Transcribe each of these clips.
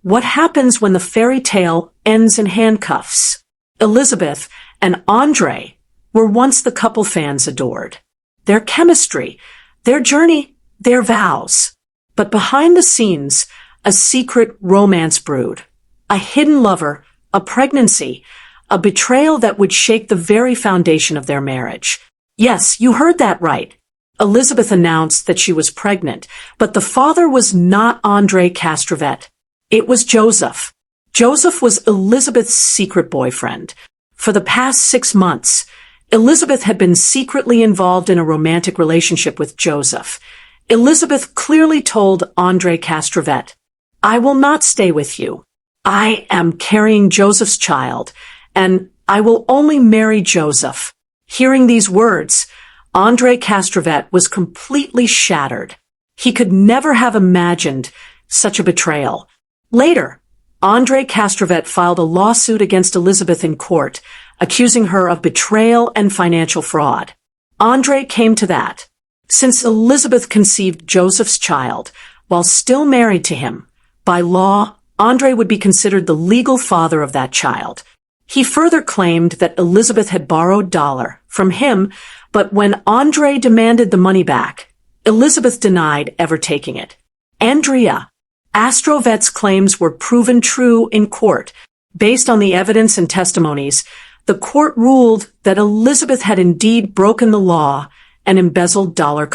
What happens when the fairy tale ends in handcuffs? Elizabeth and Andrei were once the couple fans adored. Their chemistry, their journey, their vows. But behind the scenes, a secret romance brewed. A hidden lover, a pregnancy, a betrayal that would shake the very foundation of their marriage. Yes, you heard that right. Elizabeth announced that she was pregnant, but the father was not Andrei Castravet. It was Joseph. Joseph was Elizabeth's secret boyfriend. For the past 6 months, Elizabeth had been secretly involved in a romantic relationship with Joseph. Elizabeth clearly told Andrei Castravet, "I will not stay with you. I am carrying Joseph's child, and I will only marry Joseph." Hearing these words, Andrei Castravet was completely shattered. He could never have imagined such a betrayal. Later, Andrei Castravet filed a lawsuit against Elizabeth in court, accusing her of betrayal and financial fraud. Andrei came to that. Since Elizabeth conceived Joseph's child while still married to him, by law, Andrei would be considered the legal father of that child. He further claimed that Elizabeth had borrowed dollar from him, but when Andrei demanded the money back, Elizabeth denied ever taking it. Andrei Castravet's claims were proven true in court. Based on the evidence and testimonies, the court ruled that Elizabeth had indeed broken the law and embezzled dollar.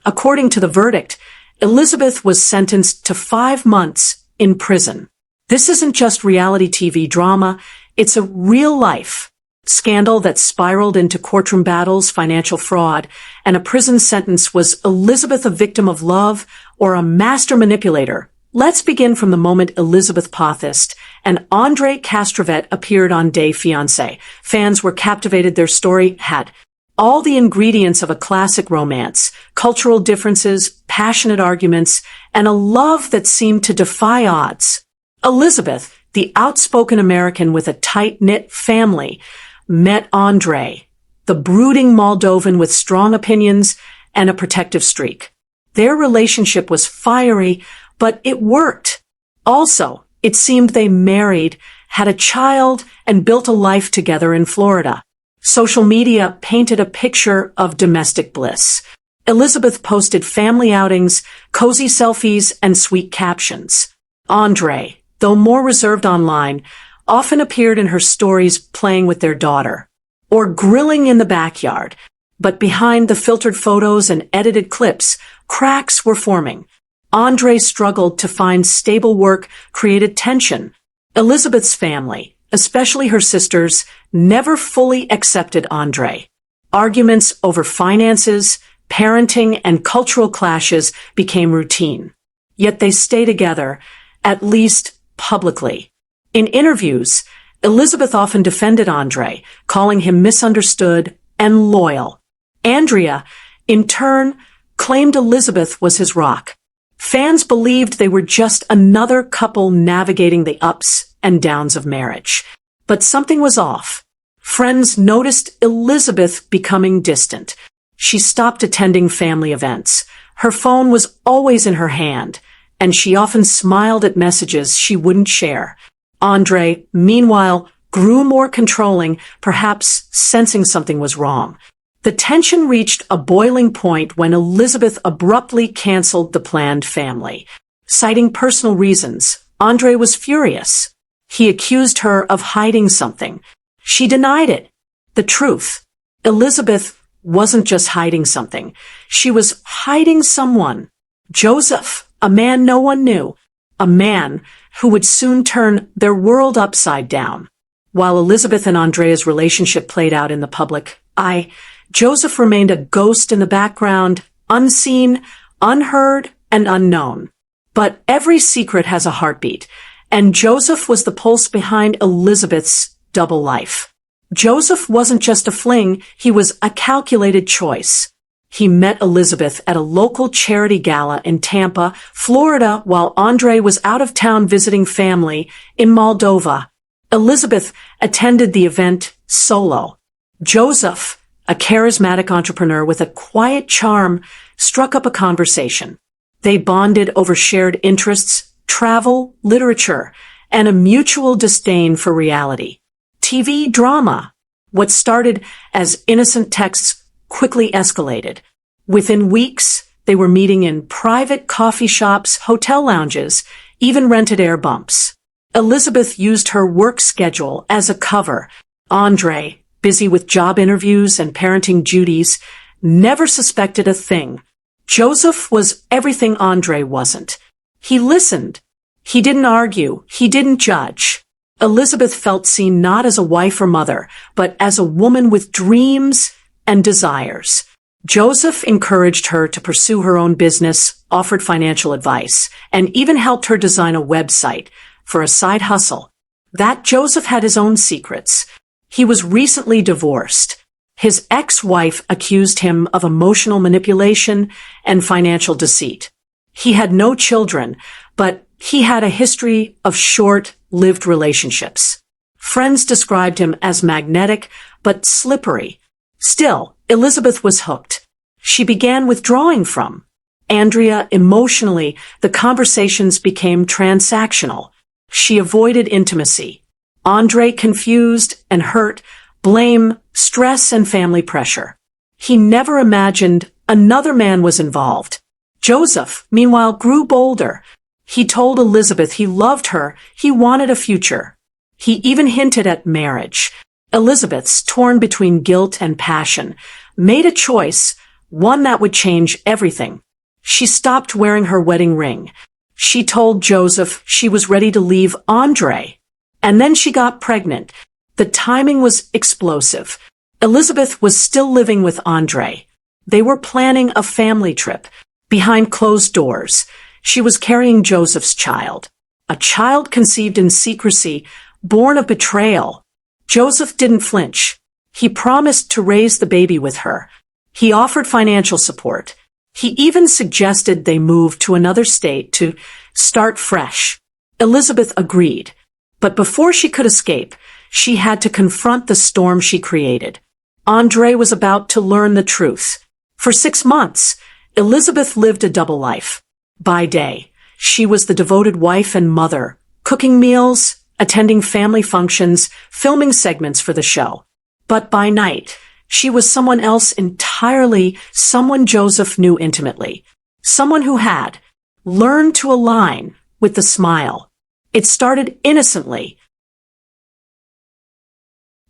According to the verdict, Elizabeth was sentenced to 5 months in prison. This isn't just reality TV drama, it's a real-life scandal that spiraled into courtroom battles, financial fraud, and a prison sentence. Was Elizabeth a victim of love or a master manipulator? Let's begin from the moment Elizabeth Potthast and Andrei Castravet appeared on day Fiancé. Fans were captivated. Their story had all the ingredients of a classic romance: cultural differences, passionate arguments, and a love that seemed to defy odds. Elizabeth, the outspoken American with a tight-knit family, met Andrei, the brooding Moldovan with strong opinions and a protective streak. Their relationship was fiery, but it worked. Also, it seemed they married, had a child, and built a life together in Florida. Social media painted a picture of domestic bliss. Elizabeth posted family outings, cozy selfies, and sweet captions. Andrei, though more reserved online, often appeared in her stories playing with their daughter or grilling in the backyard. But behind the filtered photos and edited clips, cracks were forming. Andrei struggled to find stable work, created tension. Elizabeth's family, especially her sisters, never fully accepted Andrei. Arguments over finances, parenting, and cultural clashes became routine. Yet they stay together, at least publicly. In interviews, Elizabeth often defended Andrei, calling him misunderstood and loyal. Andrei, in turn, claimed Elizabeth was his rock. Fans believed they were just another couple navigating the ups and downs of marriage. But something was off. Friends noticed Elizabeth becoming distant. She stopped attending family events. Her phone was always in her hand, and she often smiled at messages she wouldn't share. Andrei, meanwhile, grew more controlling, perhaps sensing something was wrong. The tension reached a boiling point when Elizabeth abruptly canceled the planned family. Citing personal reasons, Andrei was furious. He accused her of hiding something. She denied it. The truth: Elizabeth wasn't just hiding something. She was hiding someone. Joseph, a man no one knew. A man who would soon turn their world upside down. While Elizabeth and Andrei's relationship played out in the public eye, Joseph remained a ghost in the background, unseen, unheard, and unknown. But every secret has a heartbeat, and Joseph was the pulse behind Elizabeth's double life. Joseph wasn't just a fling, he was a calculated choice. He met Elizabeth at a local charity gala in Tampa, Florida, while Andrei was out of town visiting family in Moldova. Elizabeth attended the event solo. Joseph, a charismatic entrepreneur with a quiet charm, struck up a conversation. They bonded over shared interests, travel, literature, and a mutual disdain for reality. TV drama. What started as innocent texts quickly escalated. Within weeks, they were meeting in private coffee shops, hotel lounges, even rented air bumps. Elizabeth used her work schedule as a cover. Andrei, busy with job interviews and parenting duties, never suspected a thing. Joseph was everything Andrei wasn't. He listened. He didn't argue. He didn't judge. Elizabeth felt seen not as a wife or mother, but as a woman with dreams and desires. Joseph encouraged her to pursue her own business, offered financial advice, and even helped her design a website for a side hustle. That Joseph had his own secrets. He was recently divorced. His ex-wife accused him of emotional manipulation and financial deceit. He had no children, but he had a history of short-lived relationships. Friends described him as magnetic, but slippery. Still, Elizabeth was hooked. She began withdrawing from Andrea emotionally. The conversations became transactional. She avoided intimacy. Andrei confused and hurt, blame, stress, and family pressure. He never imagined another man was involved. Joseph, meanwhile, grew bolder. He told Elizabeth he loved her, he wanted a future. He even hinted at marriage. Elizabeth's, torn between guilt and passion, made a choice, one that would change everything. She stopped wearing her wedding ring. She told Joseph she was ready to leave Andrei. And then she got pregnant. The timing was explosive. Elizabeth was still living with Andrei. They were planning a family trip. Behind closed doors, she was carrying Joseph's child. A child conceived in secrecy, born of betrayal. Joseph didn't flinch. He promised to raise the baby with her. He offered financial support. He even suggested they move to another state to start fresh. Elizabeth agreed. But before she could escape, she had to confront the storm she created. Andrei was about to learn the truth. For 6 months, Elizabeth lived a double life. By day, she was the devoted wife and mother, cooking meals, attending family functions, filming segments for the show. But by night, she was someone else entirely, someone Joseph knew intimately, someone who had learned to align with the smile. It started innocently.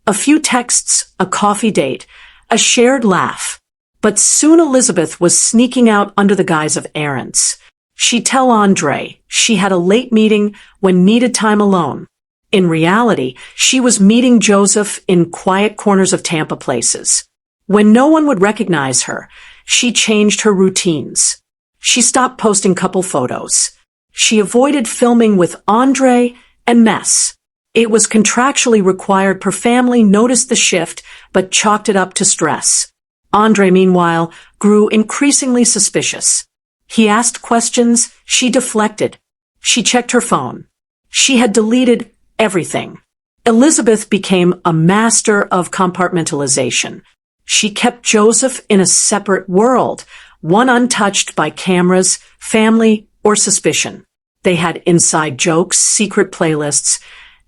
A few texts, a coffee date, a shared laugh. But soon Elizabeth was sneaking out under the guise of errands. She'd tell Andrei she had a late meeting when needed time alone. In reality, she was meeting Joseph in quiet corners of Tampa places. When no one would recognize her, she changed her routines. She stopped posting couple photos. She avoided filming with Andrei and Mess. It was contractually required per family noticed the shift, but chalked it up to stress. Andrei, meanwhile, grew increasingly suspicious. He asked questions, she deflected. She checked her phone. She had deleted everything. Elizabeth became a master of compartmentalization. She kept Joseph in a separate world, one untouched by cameras, family, or suspicion. They had inside jokes, secret playlists,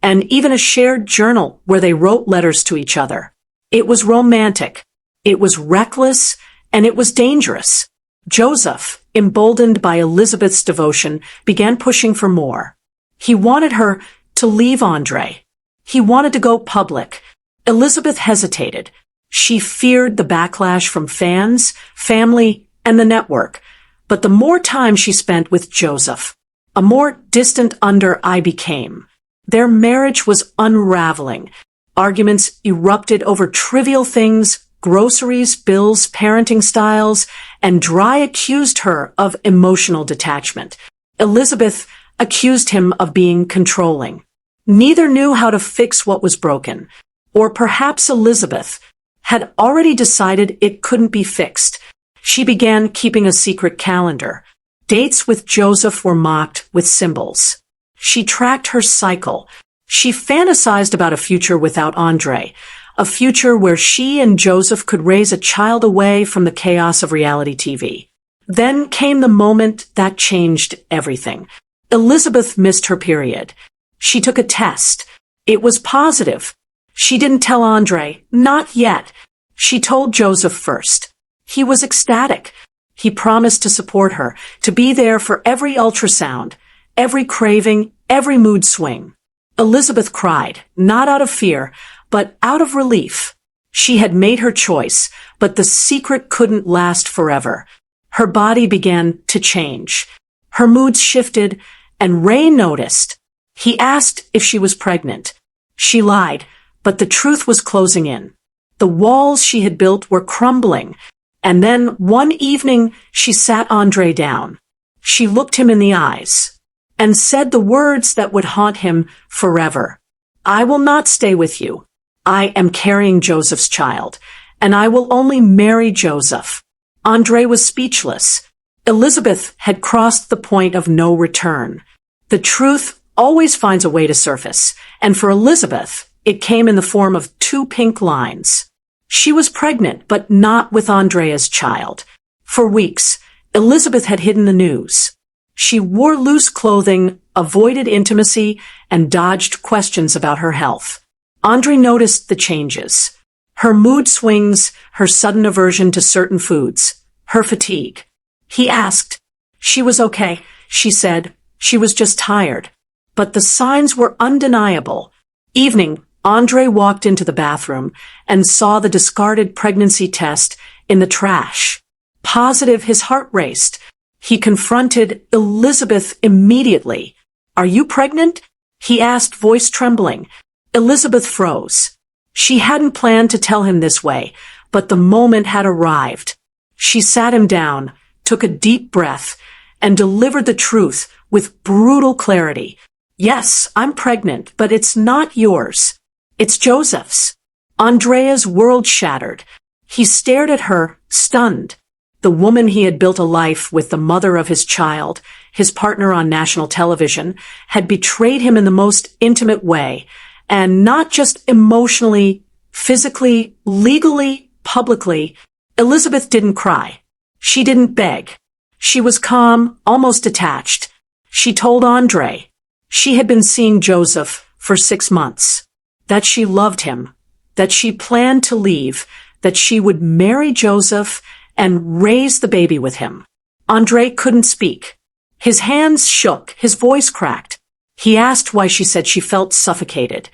and even a shared journal where they wrote letters to each other. It was romantic. It was reckless, and it was dangerous. Joseph, emboldened by Elizabeth's devotion, began pushing for more. He wanted her to leave Andrei. He wanted to go public. Elizabeth hesitated. She feared the backlash from fans, family, and the network. But the more time she spent with Joseph, a more distant I became. Their marriage was unraveling. Arguments erupted over trivial things, groceries, bills, parenting styles, and Dry accused her of emotional detachment. Elizabeth accused him of being controlling. Neither knew how to fix what was broken. Or perhaps Elizabeth had already decided it couldn't be fixed. She began keeping a secret calendar. Dates with Joseph were marked with symbols. She tracked her cycle. She fantasized about a future without Andrei, a future where she and Joseph could raise a child away from the chaos of reality TV. Then came the moment that changed everything. Elizabeth missed her period. She took a test. It was positive. She didn't tell Andrei, not yet. She told Joseph first. He was ecstatic. He promised to support her, to be there for every ultrasound, every craving, every mood swing. Elizabeth cried, not out of fear, but out of relief. She had made her choice, but the secret couldn't last forever. Her body began to change. Her moods shifted, and Ray noticed. He asked if she was pregnant. She lied, but the truth was closing in. The walls she had built were crumbling, and then one evening she sat Andrei down. She looked him in the eyes and said the words that would haunt him forever. I will not stay with you. I am carrying Joseph's child, and I will only marry Joseph. Andrei was speechless. Elizabeth had crossed the point of no return. The truth always finds a way to surface, and for Elizabeth, it came in the form of 2 pink lines. She was pregnant, but not with Andrea's child. For weeks, Elizabeth had hidden the news. She wore loose clothing, avoided intimacy, and dodged questions about her health. Andrei noticed the changes. Her mood swings, her sudden aversion to certain foods, her fatigue. He asked. She was okay, she said. She was just tired. But the signs were undeniable. Evening, Andrei walked into the bathroom and saw the discarded pregnancy test in the trash. Positive, his heart raced. He confronted Elizabeth immediately. Are you pregnant? He asked, voice trembling. Elizabeth froze. She hadn't planned to tell him this way, but the moment had arrived. She sat him down, took a deep breath, and delivered the truth with brutal clarity. Yes, I'm pregnant, but it's not yours. It's Joseph's. Andrea's world shattered. He stared at her, stunned. The woman he had built a life with, the mother of his child, his partner on national television, had betrayed him in the most intimate way, and not just emotionally, physically, legally, publicly. Elizabeth didn't cry. She didn't beg. She was calm, almost detached. She told Andrei she had been seeing Joseph for 6 months, that she loved him, that she planned to leave, that she would marry Joseph and raise the baby with him. Andrei couldn't speak. His hands shook, his voice cracked. He asked why she said she felt suffocated,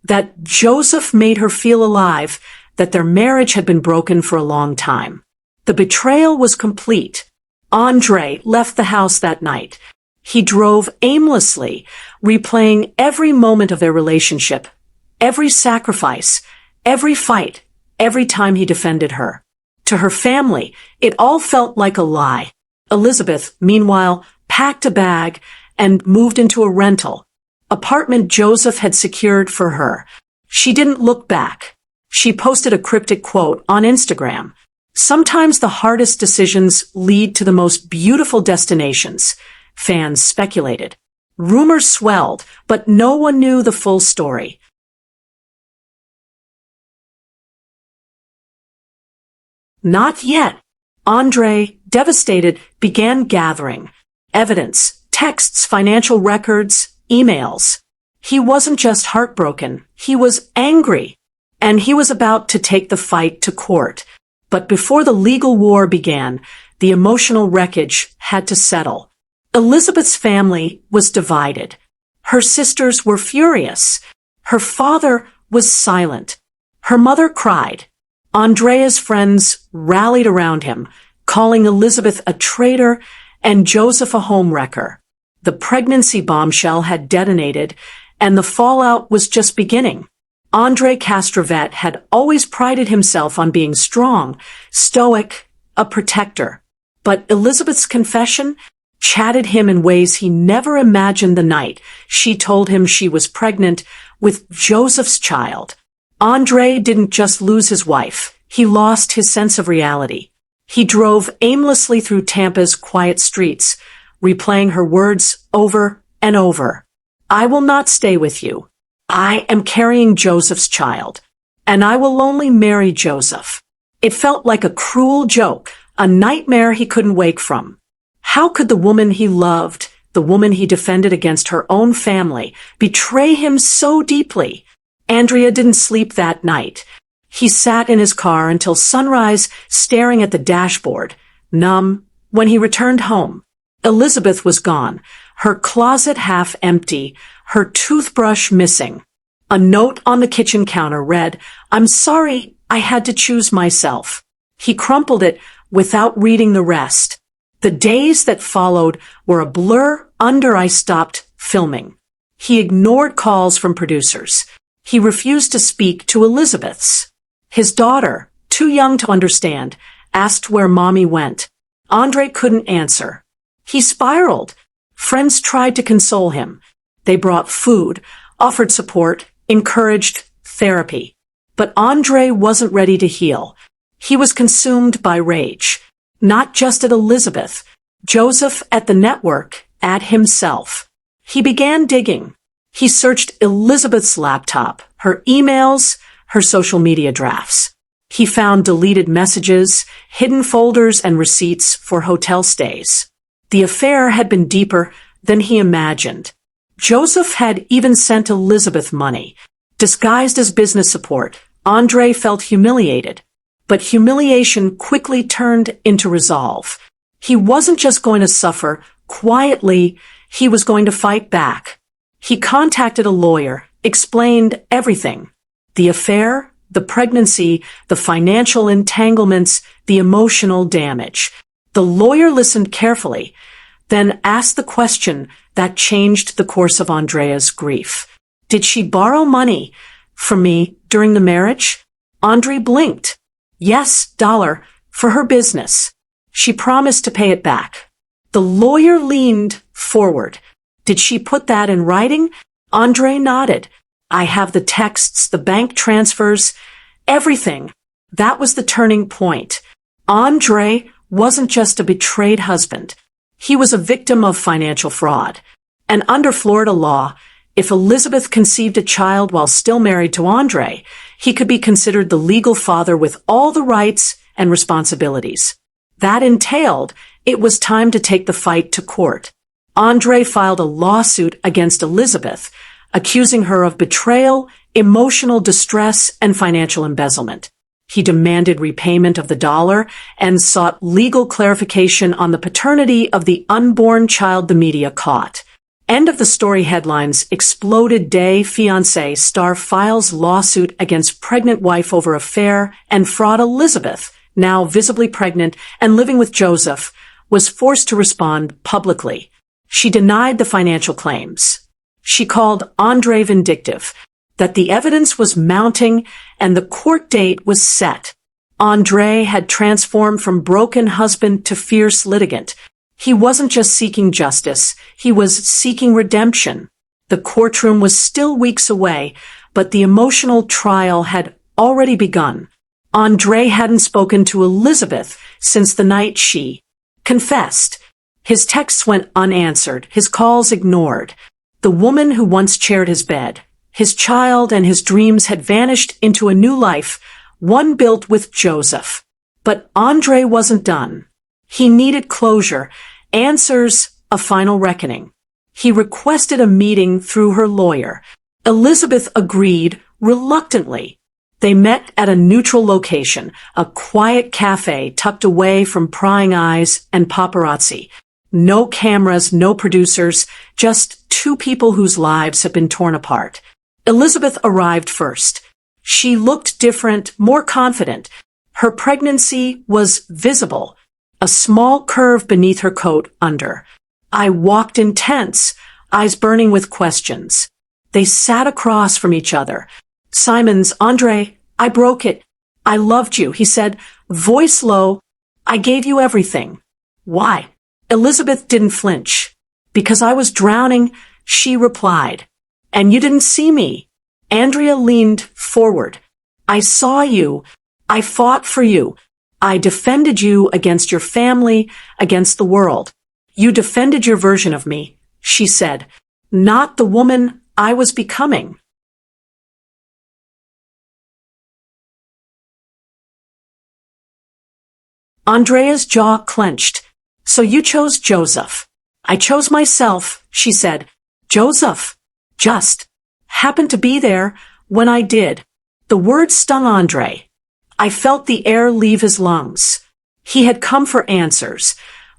that Joseph made her feel alive, that their marriage had been broken for a long time. The betrayal was complete. Andrei left the house that night. He drove aimlessly, replaying every moment of their relationship, every sacrifice, every fight, every time he defended her. To her family, it all felt like a lie. Elizabeth, meanwhile, packed a bag and moved into a rental apartment Joseph had secured for her. She didn't look back. She posted a cryptic quote on Instagram. Sometimes the hardest decisions lead to the most beautiful destinations, fans speculated. Rumors swelled, but no one knew the full story. Not yet. Andrei, devastated, began gathering evidence, texts, financial records, emails. He wasn't just heartbroken, he was angry, and he was about to take the fight to court. But before the legal war began, the emotional wreckage had to settle. Elizabeth's family was divided. Her sisters were furious. Her father was silent. Her mother cried. Andrea's friends rallied around him, calling Elizabeth a traitor and Joseph a homewrecker. The pregnancy bombshell had detonated, and the fallout was just beginning. Andrei Castravet had always prided himself on being strong, stoic, a protector. But Elizabeth's confession chatted him in ways he never imagined the night she told him she was pregnant with Joseph's child. Andrei didn't just lose his wife, he lost his sense of reality. He drove aimlessly through Tampa's quiet streets, replaying her words over and over. I will not stay with you. I am carrying Joseph's child, and I will only marry Joseph. It felt like a cruel joke, a nightmare he couldn't wake from. How could the woman he loved the woman he defended against her own family, betray him so deeply. Andrea didn't sleep that night. He sat in his car until sunrise, staring at the dashboard, numb. When he returned home, Elizabeth was gone, her closet half empty, her toothbrush missing. A note on the kitchen counter read, "I'm sorry, I had to choose myself." He crumpled it without reading the rest. The days that followed were a blur under I stopped filming. He ignored calls from producers. He refused to speak to Elizabeth's. His daughter, too young to understand, asked where mommy went. Andrei couldn't answer. He spiraled. Friends tried to console him. They brought food, offered support, encouraged therapy. But Andrei wasn't ready to heal. He was consumed by rage. Not just at Elizabeth, Joseph, at the network, at himself. He began digging. He searched Elizabeth's laptop, her emails, her social media drafts. He found deleted messages, hidden folders, and receipts for hotel stays. The affair had been deeper than he imagined. Joseph had even sent Elizabeth money. Disguised as business support, Andrei felt humiliated. But humiliation quickly turned into resolve. He wasn't just going to suffer quietly, he was going to fight back. He contacted a lawyer, explained everything. The affair, the pregnancy, the financial entanglements, the emotional damage. The lawyer listened carefully, then asked the question that changed the course of Andrea's grief. Did she borrow money from me during the marriage? Andrei blinked. Yes, dollar, for her business. She promised to pay it back. The lawyer leaned forward. Did she put that in writing? Andrei nodded. I have the texts, the bank transfers, everything. That was the turning point. Andrei wasn't just a betrayed husband. He was a victim of financial fraud. And under Florida law, if Elizabeth conceived a child while still married to Andrei, he could be considered the legal father with all the rights and responsibilities. That entailed it was time to take the fight to court. Andrei filed a lawsuit against Elizabeth, accusing her of betrayal, emotional distress, and financial embezzlement. He demanded repayment of the dollar and sought legal clarification on the paternity of the unborn child the media caught. End of the story headlines. Exploded day. Fiancé star files lawsuit against pregnant wife over affair and fraud. Elizabeth, now visibly pregnant and living with Joseph, was forced to respond publicly. She denied the financial claims. She called Andrei vindictive, that the evidence was mounting and the court date was set. Andrei had transformed from broken husband to fierce litigant. He wasn't just seeking justice, he was seeking redemption. The courtroom was still weeks away, but the emotional trial had already begun. Andrei hadn't spoken to Elizabeth since the night she confessed. His texts went unanswered, his calls ignored. The woman who once shared his bed, his child, and his dreams had vanished into a new life, one built with Joseph. But Andrei wasn't done. He needed closure, answers, a final reckoning. He requested a meeting through her lawyer. Elizabeth agreed reluctantly. They met at a neutral location, a quiet cafe tucked away from prying eyes and paparazzi. No cameras, no producers, just two people whose lives have been torn apart. Elizabeth arrived first. She looked different, more confident. Her pregnancy was visible, a small curve beneath her coat under. I walked in tense, eyes burning with questions. They sat across from each other. Simon's, Andrei, I broke it. I loved you, he said, voice low. I gave you everything. Why? Elizabeth didn't flinch. Because I was drowning, she replied. And you didn't see me. Andrea leaned forward. I saw you. I fought for you. I defended you against your family, against the world. You defended your version of me, she said, not the woman I was becoming. Andrea's jaw clenched. So you chose Joseph. I chose myself, she said. Joseph just happened to be there when I did. The words stung Andrei. I felt the air leave his lungs. He had come for answers,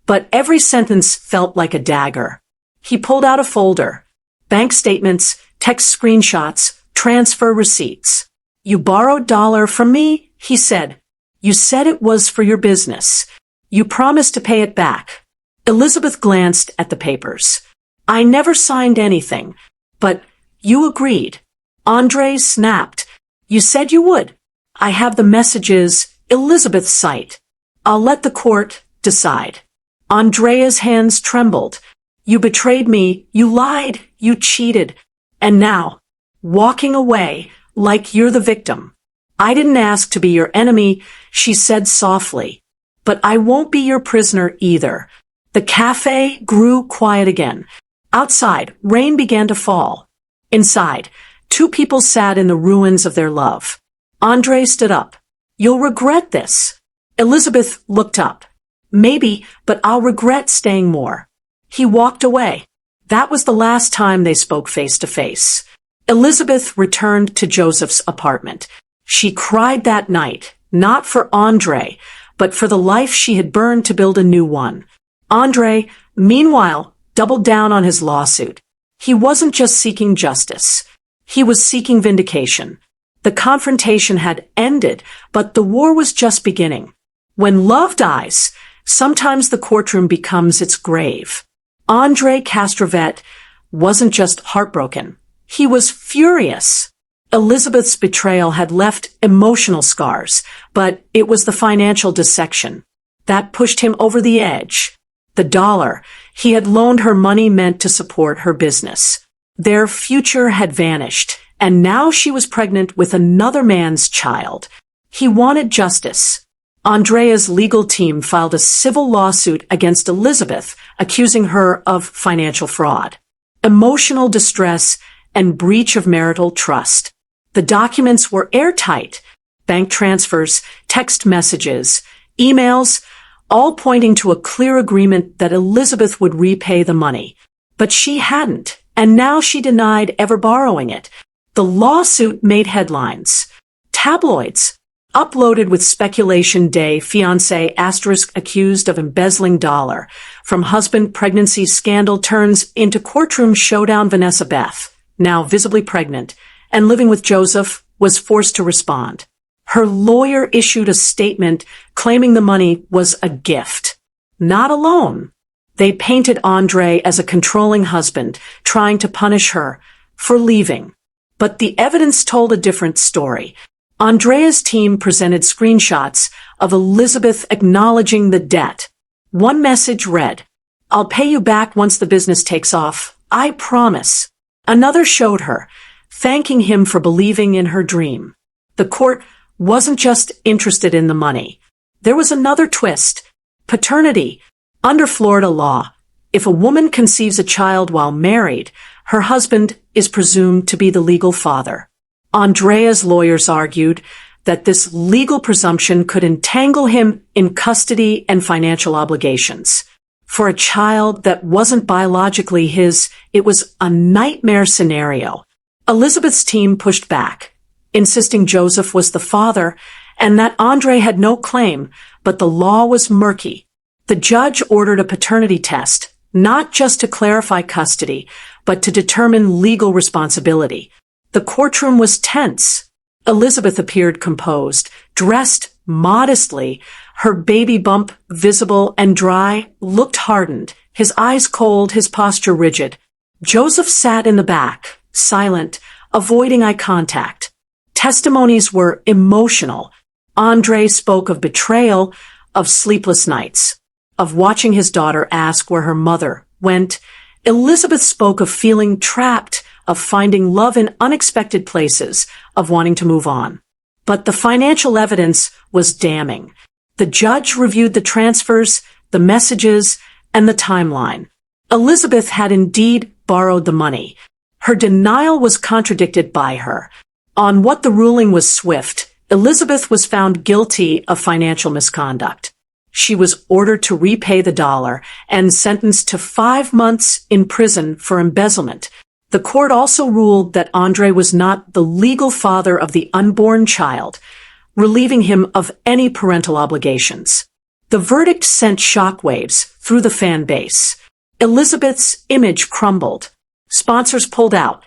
but every sentence felt like a dagger. He pulled out a folder. Bank statements, text screenshots, transfer receipts. You borrowed $1 from me, he said. You said it was for your business. You promised to pay it back. Elizabeth glanced at the papers. I never signed anything, but you agreed. Andrei snapped. You said you would. I have the messages, Elizabeth's site. I'll let the court decide. Andrea's hands trembled. You betrayed me, you lied, you cheated, and now, walking away like you're the victim. I didn't ask to be your enemy, she said softly, but I won't be your prisoner either. The cafe grew quiet again. Outside, rain began to fall. Inside, two people sat in the ruins of their love. Andrei stood up. You'll regret this. Elizabeth looked up. Maybe, but I'll regret staying more. He walked away. That was the last time they spoke face to face. Elizabeth returned to Joseph's apartment. She cried that night, not for Andrei, but for the life she had burned to build a new one. Andrei, meanwhile, doubled down on his lawsuit. He wasn't just seeking justice. He was seeking vindication. The confrontation had ended, but the war was just beginning. When love dies, sometimes the courtroom becomes its grave. Andrei Castravet wasn't just heartbroken. He was furious. Elizabeth's betrayal had left emotional scars, but it was the financial dissection that pushed him over the edge. The $1 he had loaned her money meant to support her business. Their future had vanished, and now she was pregnant with another man's child. He wanted justice. Andrea's legal team filed a civil lawsuit against Elizabeth, accusing her of financial fraud, emotional distress, and breach of marital trust. The documents were airtight. Bank transfers, text messages, emails, all pointing to a clear agreement that Elizabeth would repay the money. But she hadn't, and now she denied ever borrowing it. The lawsuit made headlines. Tabloids uploaded with speculation day, Fiancé * accused of embezzling $1 from husband, pregnancy scandal turns into courtroom showdown. Vanessa Beth, now visibly pregnant and living with Joseph, was forced to respond. Her lawyer issued a statement claiming the money was a gift, not a loan. They painted Andrei as a controlling husband, trying to punish her for leaving. But the evidence told a different story. Andrea's team presented screenshots of Elizabeth acknowledging the debt. One message read, I'll pay you back once the business takes off, I promise. Another showed her, thanking him for believing in her dream. The court wasn't just interested in the money. There was another twist. Paternity. Under Florida law, if a woman conceives a child while married, her husband is presumed to be the legal father. Andrea's lawyers argued that this legal presumption could entangle him in custody and financial obligations. For a child that wasn't biologically his, it was a nightmare scenario. Elizabeth's team pushed back, insisting Joseph was the father and that Andrei had no claim, but the law was murky. The judge ordered a paternity test, not just to clarify custody, but to determine legal responsibility. The courtroom was tense. Elizabeth appeared composed, dressed modestly, her baby bump visible and dry, looked hardened, his eyes cold, his posture rigid. Joseph sat in the back, silent, avoiding eye contact. Testimonies were emotional. Andrei spoke of betrayal, of sleepless nights, of watching his daughter ask where her mother went. Elizabeth spoke of feeling trapped, of finding love in unexpected places, of wanting to move on. But the financial evidence was damning. The judge reviewed the transfers, the messages, and the timeline. Elizabeth had indeed borrowed the money. Her denial was contradicted by her. On what the ruling was swift, Elizabeth was found guilty of financial misconduct. She was ordered to repay the dollar and sentenced to 5 months in prison for embezzlement. The court also ruled that Andrei was not the legal father of the unborn child, relieving him of any parental obligations. The verdict sent shockwaves through the fan base. Elizabeth's image crumbled. Sponsors pulled out.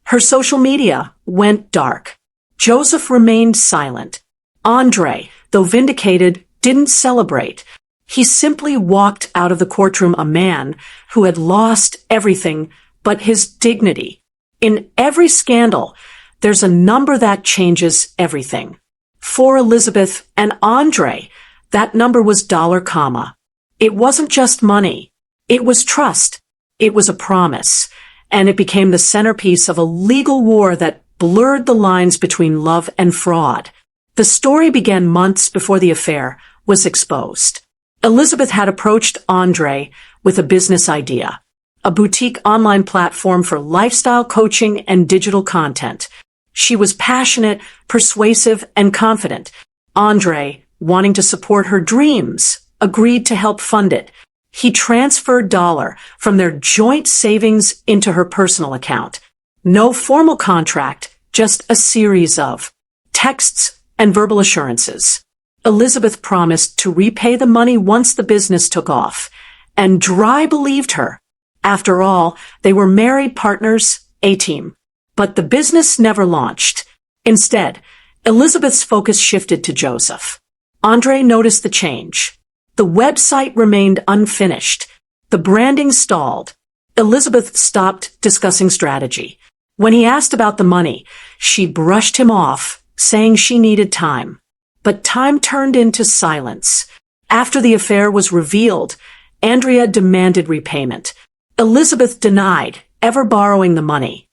Her social media went dark. Joseph remained silent. Andrei, though vindicated, didn't celebrate. He simply walked out of the courtroom a man who had lost everything but his dignity. In every scandal, there's a number that changes everything. For Elizabeth and Andrei, that number was dollar comma. It wasn't just money. It was trust. It was a promise. And it became the centerpiece of a legal war that blurred the lines between love and fraud. The story began months before the affair was exposed. Elizabeth had approached Andrei with a business idea, a boutique online platform for lifestyle coaching and digital content. She was passionate, persuasive, and confident. Andrei, wanting to support her dreams, agreed to help fund it. He transferred dollar from their joint savings into her personal account. No formal contract, just a series of texts and verbal assurances. Elizabeth promised to repay the money once the business took off, and Andrei believed her. After all, they were married partners, a team. But the business never launched. Instead, Elizabeth's focus shifted to Joseph. Andrei noticed the change. The website remained unfinished. The branding stalled. Elizabeth stopped discussing strategy. When he asked about the money, she brushed him off, saying she needed time. But time turned into silence. After the affair was revealed, Andrea demanded repayment. Elizabeth denied ever borrowing the money.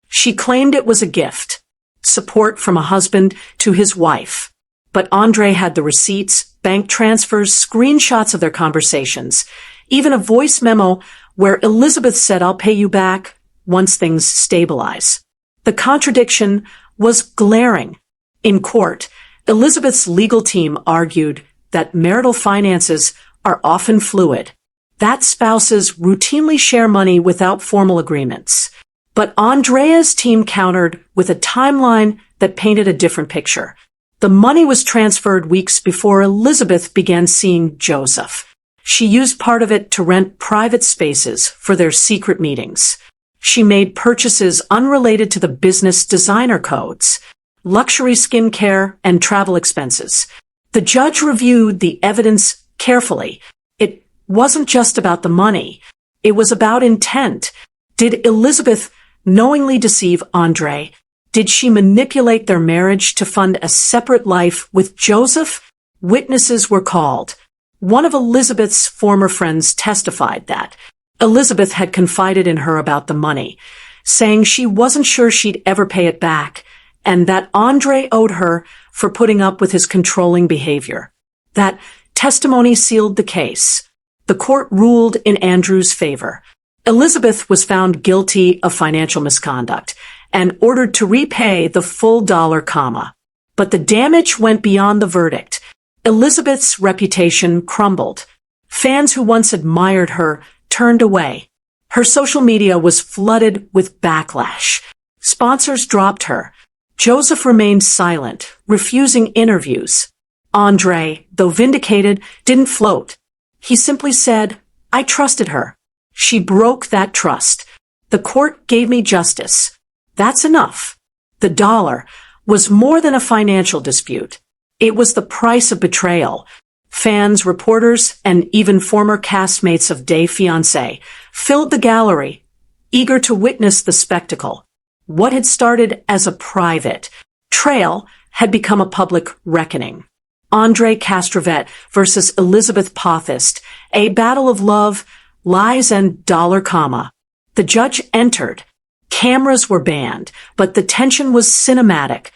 She claimed it was a gift, support from a husband to his wife. But Andrei had the receipts, bank transfers, screenshots of their conversations, even a voice memo where Elizabeth said, "I'll pay you back once things stabilize." The contradiction was glaring. In court, Elizabeth's legal team argued that marital finances are often fluid, that spouses routinely share money without formal agreements. But Andrea's team countered with a timeline that painted a different picture. The money was transferred weeks before Elizabeth began seeing Joseph. She used part of it to rent private spaces for their secret meetings. She made purchases unrelated to the business designer codes, luxury skincare, and travel expenses. The judge reviewed the evidence carefully. It wasn't just about the money. It was about intent. Did Elizabeth knowingly deceive Andrei? Did she manipulate their marriage to fund a separate life with Joseph? Witnesses were called. One of Elizabeth's former friends testified that Elizabeth had confided in her about the money, saying she wasn't sure she'd ever pay it back, and that Andrei owed her for putting up with his controlling behavior. That testimony sealed the case. The court ruled in Andrew's favor. Elizabeth was found guilty of financial misconduct and ordered to repay the full dollar comma. But the damage went beyond the verdict. Elizabeth's reputation crumbled. Fans who once admired her turned away. Her social media was flooded with backlash. Sponsors dropped her. Joseph remained silent, refusing interviews. Andrei, though vindicated, didn't float. He simply said, "I trusted her. She broke that trust. The court gave me justice. That's enough." The dollar was more than a financial dispute. It was the price of betrayal. Fans, reporters, and even former castmates of Fiancé filled the gallery, eager to witness the spectacle. What had started as a private betrayal had become a public reckoning. Andrei Castravet versus Elizabeth Potthast, a battle of love, lies, and dollar comma. The judge entered. Cameras were banned, but the tension was cinematic.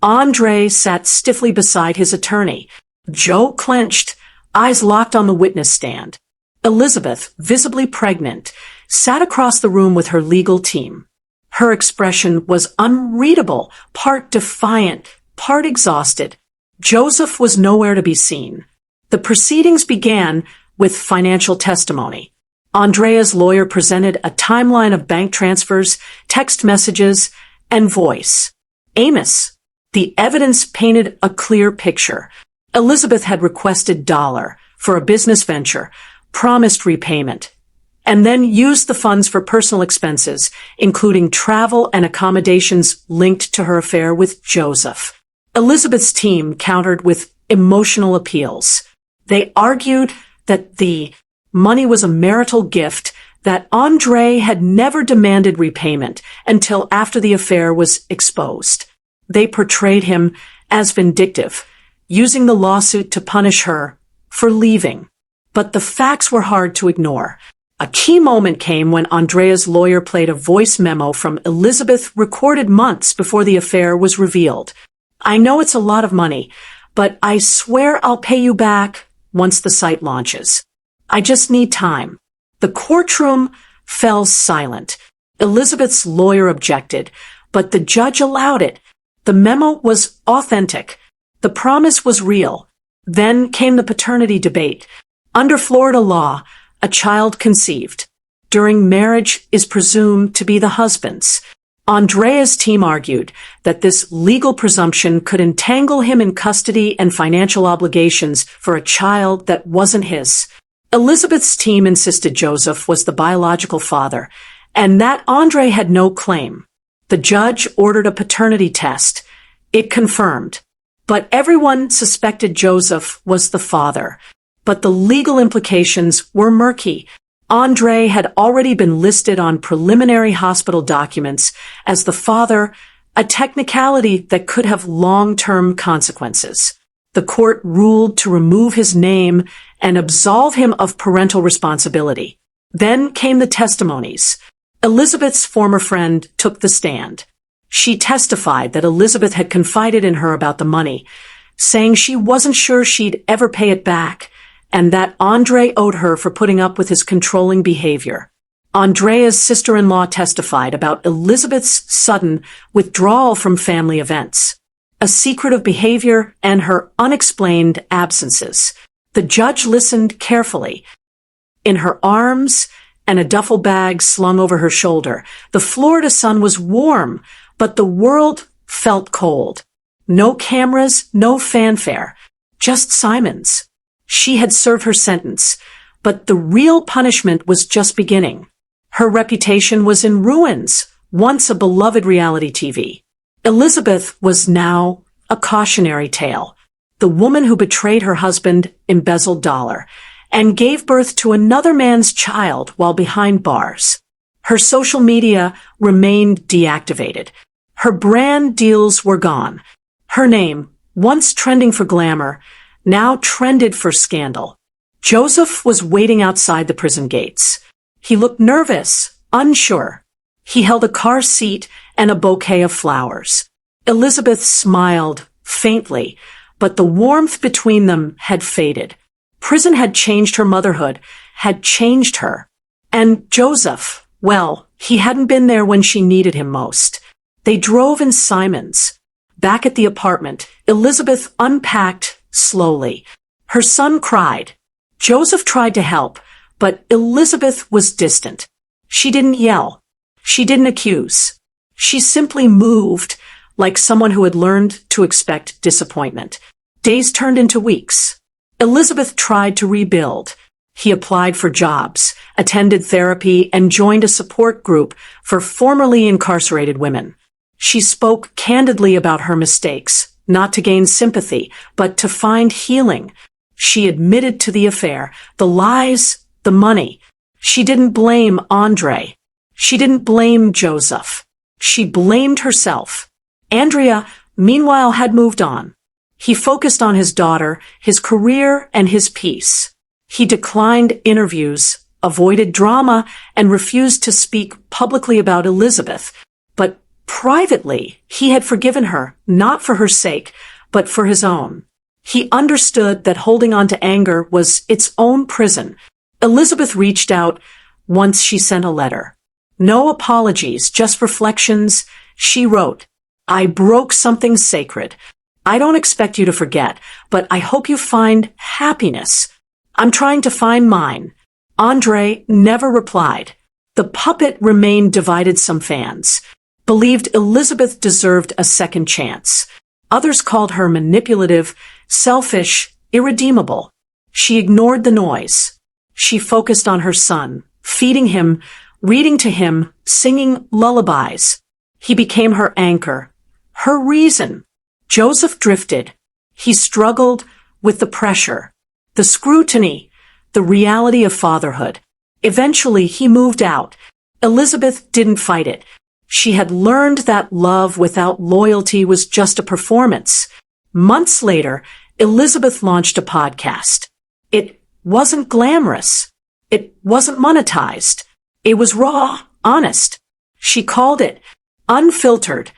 Andrei sat stiffly beside his attorney. Joe clenched, eyes locked on the witness stand. Elizabeth, visibly pregnant, sat across the room with her legal team. Her expression was unreadable, part defiant, part exhausted. Joseph was nowhere to be seen. The proceedings began with financial testimony. Andrea's lawyer presented a timeline of bank transfers, text messages, and voice. Amos. The evidence painted a clear picture. Elizabeth had requested $1 for a business venture, promised repayment, and then used the funds for personal expenses, including travel and accommodations linked to her affair with Joseph. Elizabeth's team countered with emotional appeals. They argued that the money was a marital gift, that Andrei had never demanded repayment until after the affair was exposed. They portrayed him as vindictive, using the lawsuit to punish her for leaving. But the facts were hard to ignore. A key moment came when Andrea's lawyer played a voice memo from Elizabeth recorded months before the affair was revealed. "I know it's a lot of money, but I swear I'll pay you back once the site launches. I just need time." The courtroom fell silent. Elizabeth's lawyer objected, but the judge allowed it. The memo was authentic. The promise was real. Then came the paternity debate. Under Florida law, a child conceived during marriage is presumed to be the husband's. Andrea's team argued that this legal presumption could entangle him in custody and financial obligations for a child that wasn't his. Elizabeth's team insisted Joseph was the biological father, and that Andrei had no claim. The judge ordered a paternity test. It confirmed. But everyone suspected Joseph was the father. But the legal implications were murky. Andrei had already been listed on preliminary hospital documents as the father, a technicality that could have long-term consequences. The court ruled to remove his name and absolve him of parental responsibility. Then came the testimonies. Elizabeth's former friend took the stand. She testified that Elizabeth had confided in her about the money, saying she wasn't sure she'd ever pay it back, and that Andrei owed her for putting up with his controlling behavior. Andrea's sister-in-law testified about Elizabeth's sudden withdrawal from family events, a secret of behavior, and her unexplained absences. The judge listened carefully. In her arms and a duffel bag slung over her shoulder, the Florida sun was warm, but the world felt cold. No cameras, no fanfare, just Simons. She had served her sentence, but the real punishment was just beginning. Her reputation was in ruins, once a beloved reality TV. Elizabeth was now a cautionary tale. The woman who betrayed her husband, embezzled $1, and gave birth to another man's child while behind bars. Her social media remained deactivated. Her brand deals were gone. Her name, once trending for glamour, now trended for scandal. Joseph was waiting outside the prison gates. He looked nervous, unsure. He held a car seat and a bouquet of flowers. Elizabeth smiled faintly, but the warmth between them had faded. Prison had changed her motherhood, had changed her. And Joseph, well, he hadn't been there when she needed him most. They drove in Simons. Back at the apartment, Elizabeth unpacked slowly. Her son cried. Joseph tried to help, but Elizabeth was distant. She didn't yell. She didn't accuse. She simply moved, like someone who had learned to expect disappointment. Days turned into weeks. Elizabeth tried to rebuild. He applied for jobs, attended therapy, and joined a support group for formerly incarcerated women. She spoke candidly about her mistakes, not to gain sympathy, but to find healing. She admitted to the affair, the lies, the money. She didn't blame Andrei. She didn't blame Joseph. She blamed herself. Andrea, meanwhile, had moved on. He focused on his daughter, his career, and his peace. He declined interviews, avoided drama, and refused to speak publicly about Elizabeth. But privately, he had forgiven her, not for her sake, but for his own. He understood that holding on to anger was its own prison. Elizabeth reached out once. She sent a letter. No apologies, just reflections. She wrote, "I broke something sacred. I don't expect you to forget, but I hope you find happiness. I'm trying to find mine." Andrei never replied. The puppet remained divided. Some fans believed Elizabeth deserved a second chance. Others called her manipulative, selfish, irredeemable. She ignored the noise. She focused on her son, feeding him, reading to him, singing lullabies. He became her anchor, her reason. Joseph drifted. He struggled with the pressure, the scrutiny, the reality of fatherhood. Eventually, he moved out. Elizabeth didn't fight it. She had learned that love without loyalty was just a performance. Months later, Elizabeth launched a podcast. It wasn't glamorous. It wasn't monetized. It was raw, honest. She called it Unfiltered.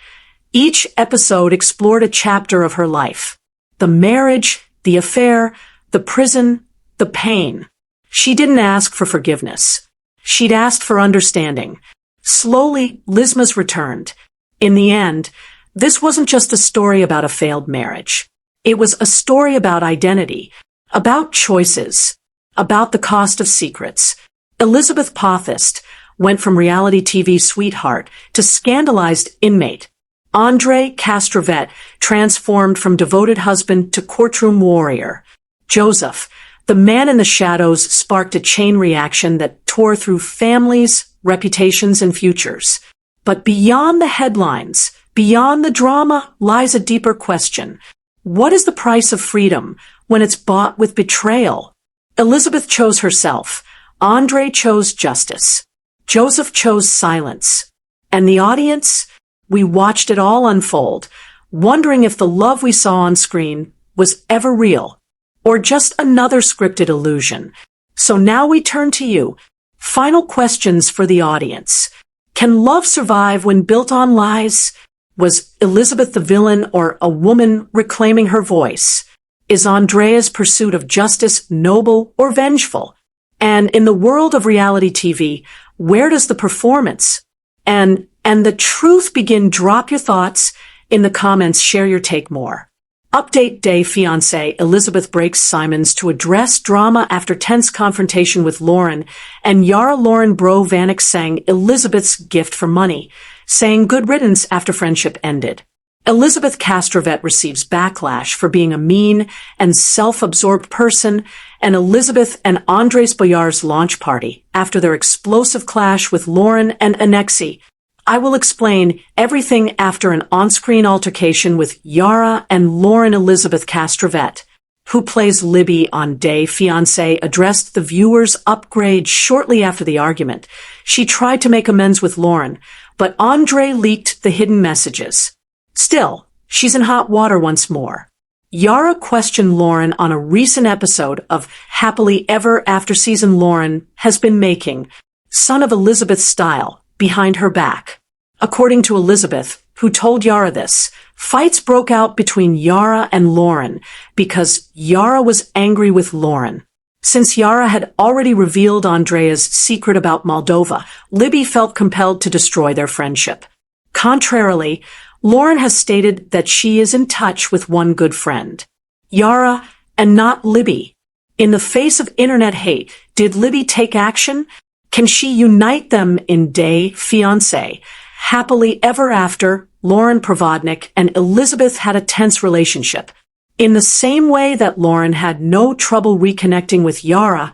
Each episode explored a chapter of her life. The marriage, the affair, the prison, the pain. She didn't ask for forgiveness. She'd asked for understanding. Slowly, Lizmas returned. In the end, this wasn't just a story about a failed marriage. It was a story about identity, about choices, about the cost of secrets. Elizabeth Potthast went from reality TV sweetheart to scandalized inmate. Andrei Castravet transformed from devoted husband to courtroom warrior. Joseph, the man in the shadows, sparked a chain reaction that tore through families, reputations, and futures. But beyond the headlines, beyond the drama, lies a deeper question. What is the price of freedom when it's bought with betrayal? Elizabeth chose herself. Andrei chose justice. Joseph chose silence. And the audience? We watched it all unfold, wondering if the love we saw on screen was ever real, or just another scripted illusion. So now we turn to you. Final questions for the audience. Can love survive when built on lies? Was Elizabeth the villain or a woman reclaiming her voice? Is Andrei's pursuit of justice noble or vengeful? And in the world of reality TV, where does the performance and the truth begin? Drop your thoughts in the comments. Share your take more. Update day. Fiancé. Elizabeth breaks Simons to address drama after tense confrontation with Lauren, and Yara. Lauren Bro Vanek sang Elizabeth's gift for money, saying good riddance after friendship ended. Elizabeth Castravet receives backlash for being a mean and self-absorbed person, and Elizabeth and Andres Boyar's launch party after their explosive clash with Lauren and Anexi. I will explain everything after an on-screen altercation with Yara and Lauren. Elizabeth Castravet, who plays Libby on Day Fiancé, addressed the viewer's upgrade shortly after the argument. She tried to make amends with Lauren, but Andrei leaked the hidden messages. Still, she's in hot water once more. Yara questioned Lauren on a recent episode of Happily Ever After season Lauren has been making, son of Elizabeth's style, behind her back. According to Elizabeth, who told Yara this, fights broke out between Yara and Lauren because Yara was angry with Lauren. Since Yara had already revealed Andrea's secret about Moldova, Libby felt compelled to destroy their friendship. Contrarily, Lauren has stated that she is in touch with one good friend, Yara, and not Libby. In the face of internet hate, did Libby take action? Can she unite them in Day Fiancé? Happily Ever After, Lauren Provodnik and Elizabeth had a tense relationship. In the same way that Lauren had no trouble reconnecting with Yara,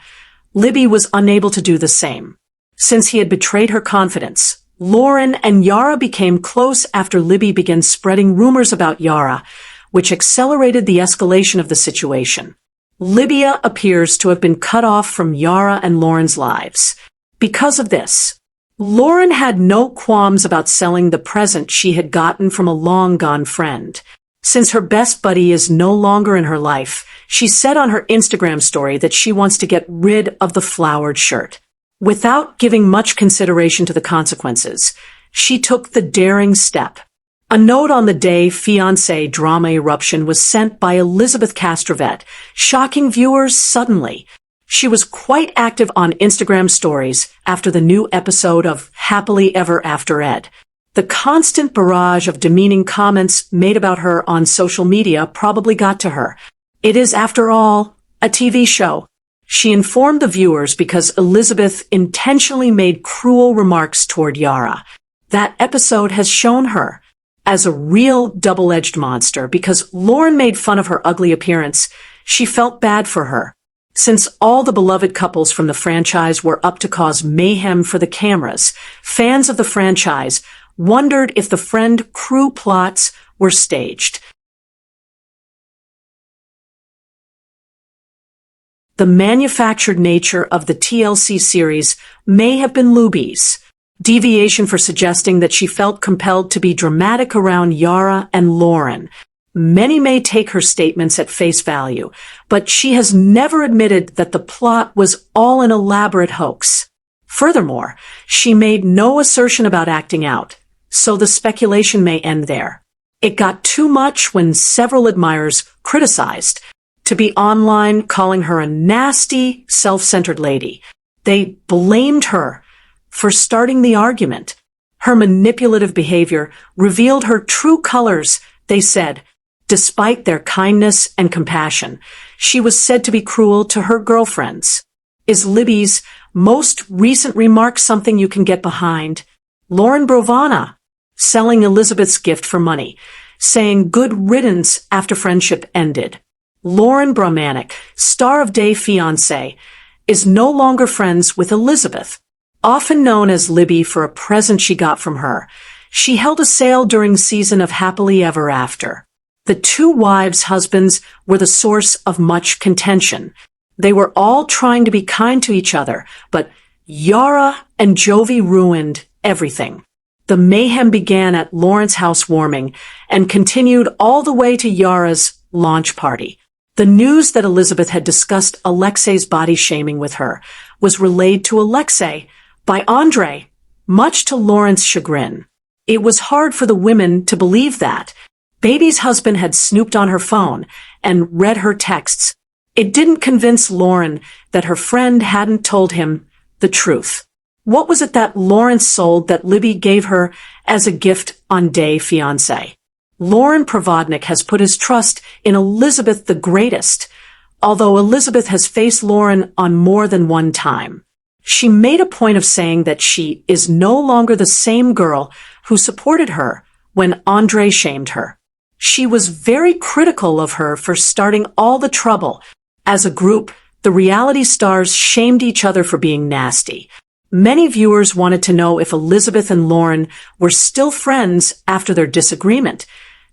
Libby was unable to do the same. Since he had betrayed her confidence, Lauren and Yara became close after Libby began spreading rumors about Yara, which accelerated the escalation of the situation. Libya appears to have been cut off from Yara and Lauren's lives. Because of this, Lauren had no qualms about selling the present she had gotten from a long-gone friend. Since her best buddy is no longer in her life, she said on her Instagram story that she wants to get rid of the flowered shirt. Without giving much consideration to the consequences, she took the daring step. A note on the Day Fiancé drama eruption was sent by Elizabeth Castravet, shocking viewers suddenly. She was quite active on Instagram stories after the new episode of Happily Ever After aired. The constant barrage of demeaning comments made about her on social media probably got to her. It is, after all, a TV show. She informed the viewers because Elizabeth intentionally made cruel remarks toward Yara. That episode has shown her as a real double-edged monster because Lauren made fun of her ugly appearance. She felt bad for her. Since all the beloved couples from the franchise were up to cause mayhem for the cameras, fans of the franchise wondered if the friend crew plots were staged. The manufactured nature of the TLC series may have been Luby's deviation for suggesting that she felt compelled to be dramatic around Yara and Lauren. Many may take her statements at face value, but she has never admitted that the plot was all an elaborate hoax. Furthermore, she made no assertion about acting out, so the speculation may end there. It got too much when several admirers criticized to be online, calling her a nasty, self-centered lady. They blamed her for starting the argument. Her manipulative behavior revealed her true colors, they said. Despite their kindness and compassion, she was said to be cruel to her girlfriends. Is Libby's most recent remark something you can get behind? Lauren Brovana, selling Elizabeth's gift for money, saying good riddance after friendship ended. Lauren Bromanic, star of Fiancé, is no longer friends with Elizabeth. Often known as Libby for a present she got from her, she held a sale during season of Happily Ever After. The two wives' husbands were the source of much contention. They were all trying to be kind to each other, but Yara and Jovi ruined everything. The mayhem began at Lauren's housewarming and continued all the way to Yara's launch party. The news that Elizabeth had discussed Alexei's body shaming with her was relayed to Alexei by Andrei, much to Lauren's chagrin. It was hard for the women to believe that. Baby's husband had snooped on her phone and read her texts. It didn't convince Lauren that her friend hadn't told him the truth. What was it that Lauren sold that Libby gave her as a gift on Fiancé? Lauren Provodnik has put his trust in Elizabeth the Greatest, although Elizabeth has faced Lauren on more than one time. She made a point of saying that she is no longer the same girl who supported her when Andrei shamed her. She was very critical of her for starting all the trouble. As a group, the reality stars shamed each other for being nasty. Many viewers wanted to know if Elizabeth and Lauren were still friends after their disagreement,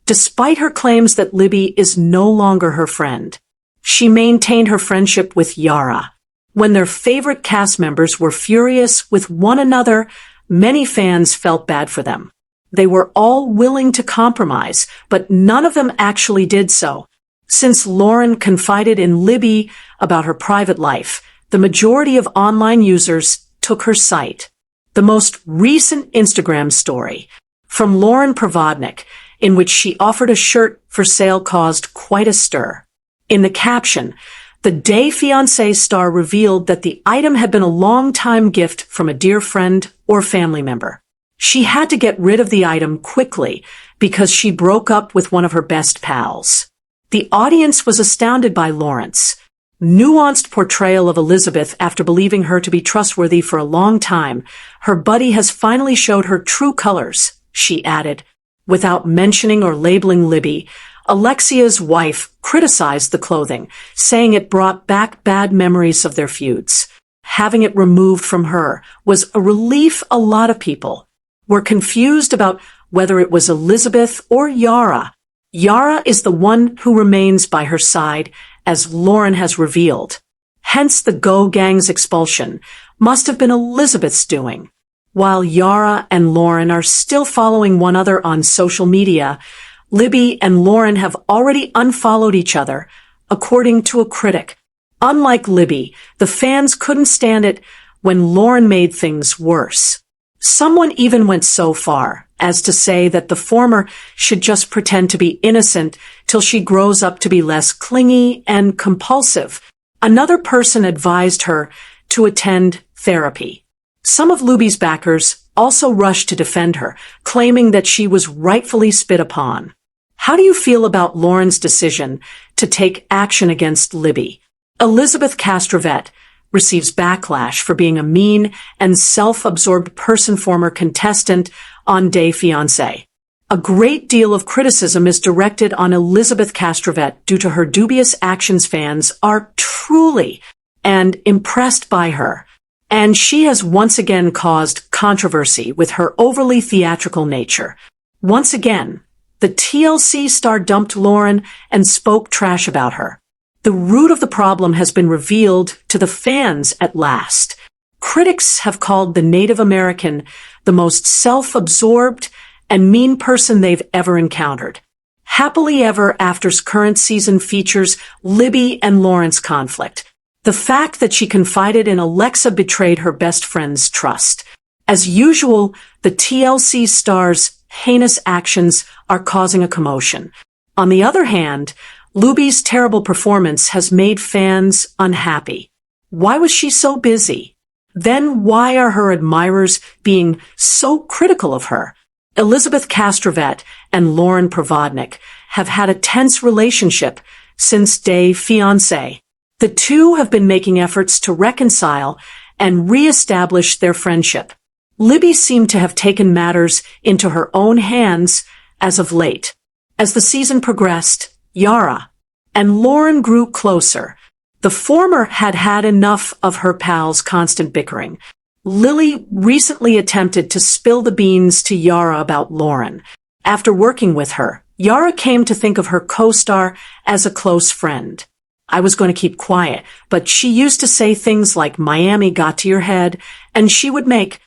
despite her claims that Libby is no longer her friend. She maintained her friendship with Yara. When their favorite cast members were furious with one another, many fans felt bad for them. They were all willing to compromise, but none of them actually did so. Since Lauren confided in Libby about her private life, the majority of online users took her side. The most recent Instagram story from Lauren Provodnik, in which she offered a shirt for sale, caused quite a stir. In the caption, the Fiancé star revealed that the item had been a long-time gift from a dear friend or family member. She had to get rid of the item quickly because she broke up with one of her best pals. The audience was astounded by Lauren's nuanced portrayal of Elizabeth after believing her to be trustworthy for a long time. Her buddy has finally showed her true colors, she added. Without mentioning or labeling Libby, Alexia's wife criticized the clothing, saying it brought back bad memories of their feuds. Having it removed from her was a relief. A lot of people were confused about whether it was Elizabeth or Yara. Yara is the one who remains by her side, as Lauren has revealed. Hence the Go Gang's expulsion must have been Elizabeth's doing. While Yara and Lauren are still following one another on social media, Libby and Lauren have already unfollowed each other, according to a critic. Unlike Libby, the fans couldn't stand it when Lauren made things worse. Someone even went so far as to say that the former should just pretend to be innocent till she grows up to be less clingy and compulsive. Another person advised her to attend therapy. Some of Libby's backers also rushed to defend her, claiming that she was rightfully spit upon. How do you feel about Lauren's decision to take action against Libby? Elizabeth Castravet receives backlash for being a mean and self-absorbed person, former contestant on Fiancé. A great deal of criticism is directed on Elizabeth Castravet due to her dubious actions. Fans are truly and impressed by her, and she has once again caused controversy with her overly theatrical nature. Once again, the TLC star dumped Lauren and spoke trash about her. The root of the problem has been revealed to the fans at last. Critics have called the Native American the most self-absorbed and mean person they've ever encountered. Happily Ever After's current season features Libby and Lauren's conflict. The fact that she confided in Alexa betrayed her best friend's trust. As usual, the TLC star's heinous actions are causing a commotion. On the other hand, Libby's terrible performance has made fans unhappy. Why was she so busy? Then why are her admirers being so critical of her? Elizabeth Castravet and Lauren Provodnik have had a tense relationship since Fiancé. The two have been making efforts to reconcile and re-establish their friendship. Libby seemed to have taken matters into her own hands as of late. As the season progressed, Yara and Lauren grew closer. The former had had enough of her pals' constant bickering. Lily recently attempted to spill the beans to Yara about Lauren. After working with her, Yara came to think of her co-star as a close friend. I was going to keep quiet, but she used to say things like Miami got to your head, and she would make